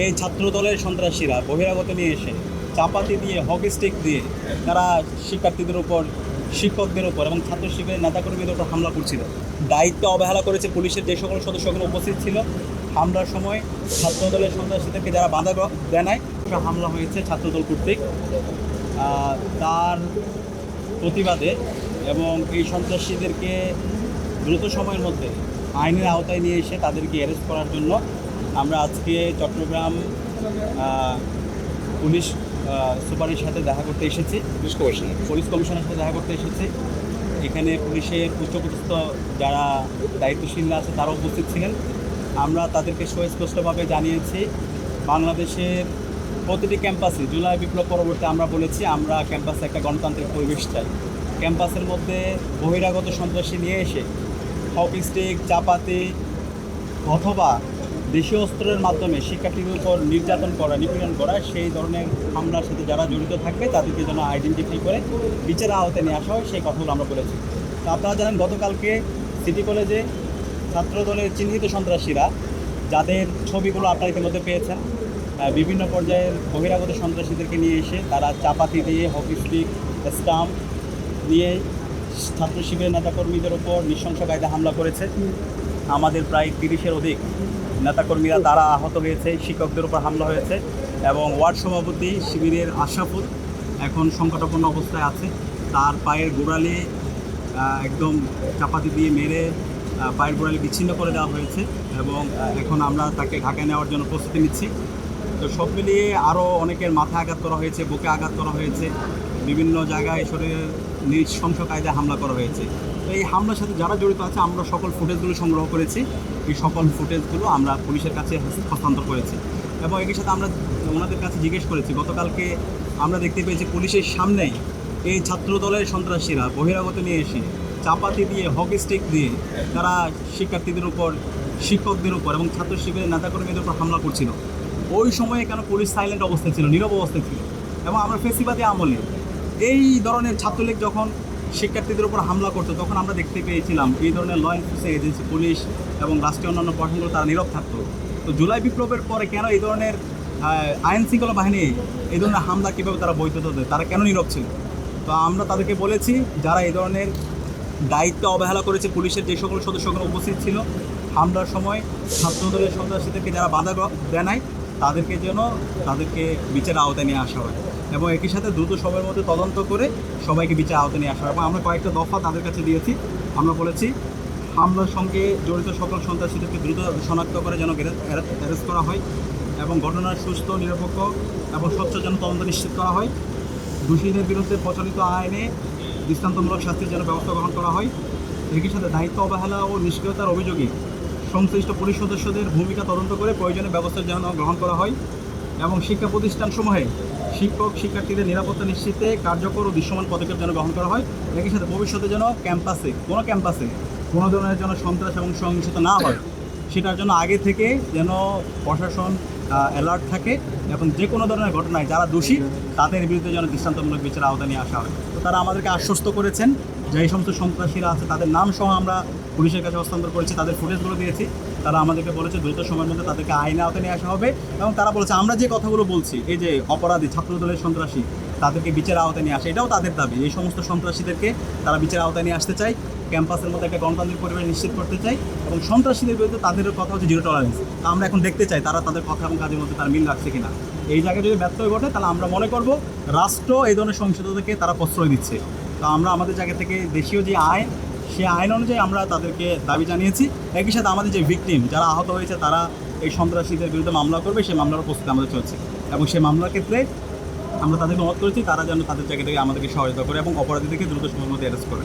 এই ছাত্রদলের সন্ত্রাসীরা বহিরাগত নিয়ে এসে চাপাতি দিয়ে, হকি স্টিক দিয়ে তারা শিক্ষার্থীদের উপর, শিক্ষকদের উপর এবং ছাত্র শিবিরের নেতাকর্মীদের উপর হামলা করছিল। দায়িত্ব অবহেলা করেছে পুলিশের যে সকল সদস্যগুলো উপস্থিত ছিল। হামলার সময় ছাত্রদলের সন্ত্রাসীদেরকে যারা বাধা দেয় নাই, হামলা হয়েছে ছাত্রদল কর্তৃক। তার প্রতিবাদে এবং এই সন্ত্রাসীদেরকে দ্রুত সময়ের মধ্যে আইনের আওতায় নিয়ে এসে তাদেরকে অ্যারেস্ট করার জন্য আমরা আজকে চট্টগ্রাম পুলিশ সুপারের সাথে দেখা করতে এসেছি, পুলিশ কমিশনের সাথে দেখা করতে এসেছি। এখানে পুলিশের উচ্চপদস্থ যারা দায়িত্বশীল আছে তারা উপস্থিত ছিলেন। আমরা তাদেরকে সুস্পষ্টভাবে জানিয়েছি বাংলাদেশের প্রতিটি ক্যাম্পাসে জুলাই বিপ্লব পরবর্তী আমরা বলেছি আমরা ক্যাম্পাসে একটা গণতান্ত্রিক পরিবেশ চাই। ক্যাম্পাসের মধ্যে বহিরাগত সন্ত্রাসী নিয়ে এসে হকি স্টিক, চাপাতি অথবা দেশীয় অস্ত্রের মাধ্যমে শিক্ষার্থীদের উপর নির্যাতন করা, নিপীড়ন করা, সেই ধরনের হামলার সাথে যারা জড়িত থাকবে তাদেরকে যেন আইডেন্টিফাই করে বিচারের আওতায় নিয়ে আসা হয়, সেই কথাগুলো আমরা বলেছি। তো আপনারা জানেন গতকালকে সিটি কলেজে ছাত্রদলের চিহ্নিত সন্ত্রাসীরা, যাদের ছবিগুলো আপনারা ইতিমধ্যে পেয়েছেন, বিভিন্ন পর্যায়ের বহিরাগত সন্ত্রাসীদেরকে নিয়ে এসে তারা চাপাতি দিয়ে, হকি স্টিক, স্টাম্প দিয়ে ছাত্র শিবিরের নেতাকর্মীদের ওপর নৃশংস কায়দা হামলা করেছে। আমাদের প্রায় 30-এর অধিক নেতাকর্মীরা তারা আহত হয়েছে, শিক্ষকদের উপর হামলা হয়েছে এবং ওয়ার্ড সভাপতি শিবিরের আশরাফুল এখন সংকটাপন্ন অবস্থায় আছে। তার পায়ের গোড়ালি একদম চাপাতি দিয়ে মেরে পায়ের গোড়ালি বিচ্ছিন্ন করে দেওয়া হয়েছে এবং এখন আমরা তাকে ঢাকায় নেওয়ার জন্য প্রস্তুতি নিচ্ছি। তো সব মিলিয়ে আরও অনেকের মাথায় আঘাত করা হয়েছে, বুকে আঘাত করা হয়েছে, বিভিন্ন জায়গায় শরীরের নৃশংস কায়দায় হামলা করা হয়েছে। তো এই হামলার সাথে যারা জড়িত আছে আমরা সকল ফুটেজগুলো সংগ্রহ করেছি। এই সকল ফুটেজগুলো আমরা পুলিশের কাছে হস্তান্তর করেছি এবং একই সাথে আমরা ওনাদের কাছে জিজ্ঞেস করেছি। গতকালকে আমরা দেখতে পেয়েছি পুলিশের সামনেই এই ছাত্রদলের সন্ত্রাসীরা বহিরাগত নিয়ে এসে চাপাতি দিয়ে, হকি স্টিক দিয়ে তারা শিক্ষার্থীদের উপর, শিক্ষকদের উপর এবং ছাত্র শিবিরের নেতাকর্মীদের উপর হামলা করছিল। ওই সময়ে কেন পুলিশ সাইলেন্ট অবস্থায় ছিল, নীরব অবস্থায় ছিল? এবং আমরা ফেসিবাদী আমলে এই ধরনের ছাত্রলীগ যখন শিক্ষার্থীদের উপর হামলা করতো তখন আমরা দেখতে পেয়েছিলাম এই ধরনের ল এনফোর্সিং এজেন্সি, পুলিশ এবং রাষ্ট্রীয় অন্যান্য প্রশাসনগুলো তারা নীরব থাকতো। তো জুলাই বিপ্লবের পরে কেন এই ধরনের আইন শৃঙ্খলা বাহিনী এই ধরনের হামলা কীভাবে তারা বৈধতা দেয়, তারা কেন নীরব ছিল? তো আমরা তাদেরকে বলেছি যারা এই ধরনের দায়িত্ব অবহেলা করেছে, পুলিশের যে সকল সদস্যগুলো উপস্থিত ছিল হামলার সময় ছাত্রদলের সন্ত্রাসীদেরকে যারা বাধা দেয় নাই তাদেরকে বিচারের আওতায় নিয়ে আসা হয় এবং একই সাথে দ্রুত সময়ের মধ্যে তদন্ত করে সবাইকে বিচারের আওতায় নিয়ে আসা হয়। এবং আমরা কয়েকটা দফা তাদের কাছে দিয়েছি। আমরা বলেছি হামলার সঙ্গে জড়িত সকল সন্ত্রাসীদেরকে দ্রুত শনাক্ত করে যেন অ্যারেস্ট করা হয় এবং ঘটনার সুস্থ, নিরপেক্ষ এবং স্বচ্ছ যেন তদন্ত নিশ্চিত করা হয়। দোষীদের বিরুদ্ধে প্রচলিত আইনে দৃষ্টান্তমূলক শাস্তির যেন ব্যবস্থা গ্রহণ করা হয়। একই সাথে দায়িত্ব অবহেলা ও নিষ্ক্রিয়তার অভিযোগে সংশ্লিষ্ট পুলিশ সদস্যদের ভূমিকা তদন্ত করে প্রয়োজনীয় ব্যবস্থা যেন গ্রহণ করা হয় এবং শিক্ষা প্রতিষ্ঠানসমূহে শিক্ষক শিক্ষার্থীদের নিরাপত্তা নিশ্চিতে কার্যকর ও দৃশ্যমান পদক্ষেপ যেন গ্রহণ করা হয়। একই সাথে ভবিষ্যতে যেন ক্যাম্পাসে কোনো ধরনের যেন সন্ত্রাস এবং সহিংসতা না হয়, সেটার জন্য আগে থেকে যেন প্রশাসন অ্যালার্ট থাকে এবং যে কোনো ধরনের ঘটনায় যারা দোষী তাদের বিরুদ্ধে যেন দৃষ্টান্তমূলক বিচারের আওতায় নিয়ে আসা হয়। তো তারা আমাদেরকে আশ্বস্ত করেছেন যে এই সমস্ত সন্ত্রাসীরা আছে তাদের নাম সহ আমরা পুলিশের কাছে হস্তান্তর করেছি, তাদের ফুটেজগুলো দিয়েছি। তারা আমাদেরকে বলেছে দ্রুত সময়ের মধ্যে তাদেরকে আইনের আওতায় নিয়ে আসা হবে এবং তারা বলেছে আমরা যে কথাগুলো বলছি, এই যে অপরাধী ছাত্রদলের সন্ত্রাসী তাদেরকে বিচারের আওতায় নিয়ে আসে, এটাও তাদের দাবি। এই সমস্ত সন্ত্রাসীদেরকে তারা বিচারের আওতায় নিয়ে আসতে চায়, ক্যাম্পাসের মধ্যে একটা গণতান্ত্রিক পরিবেশ নিশ্চিত করতে চাই এবং সন্ত্রাসীদের বিরুদ্ধে তাদের কথা হচ্ছে জিরো টলারেন্স। তা আমরা এখন দেখতে চাই তারা তাদের কথা এবং কাজের মধ্যে তারা মিল রাখছে কিনা। এই জায়গায় যদি ব্যর্থ ঘটে তাহলে আমরা মনে করব রাষ্ট্র এই ধরনের সহিংসতাকে তারা প্রশ্রয় দিচ্ছে। তো আমরা আমাদের জায়গা থেকে দেশীয় যে আইন, সেই আইন অনুযায়ী আমরা তাদেরকে দাবি জানিয়েছি। একই সাথে আমাদের যে ভিকটিম যারা আহত হয়েছে তারা এই সন্ত্রাসীদের বিরুদ্ধে মামলা করবে, সেই মামলার প্রস্তুতি আমাদের চলছে এবং সেই মামলার ক্ষেত্রে আমরা তাদেরকে অনুরোধ করেছি তারা যেন তাদের জায়গা থেকে আমাদেরকে সহায়তা করে এবং অপরাধীদেরকে দ্রুত সময়ের মধ্যে অ্যারেস্ট করে।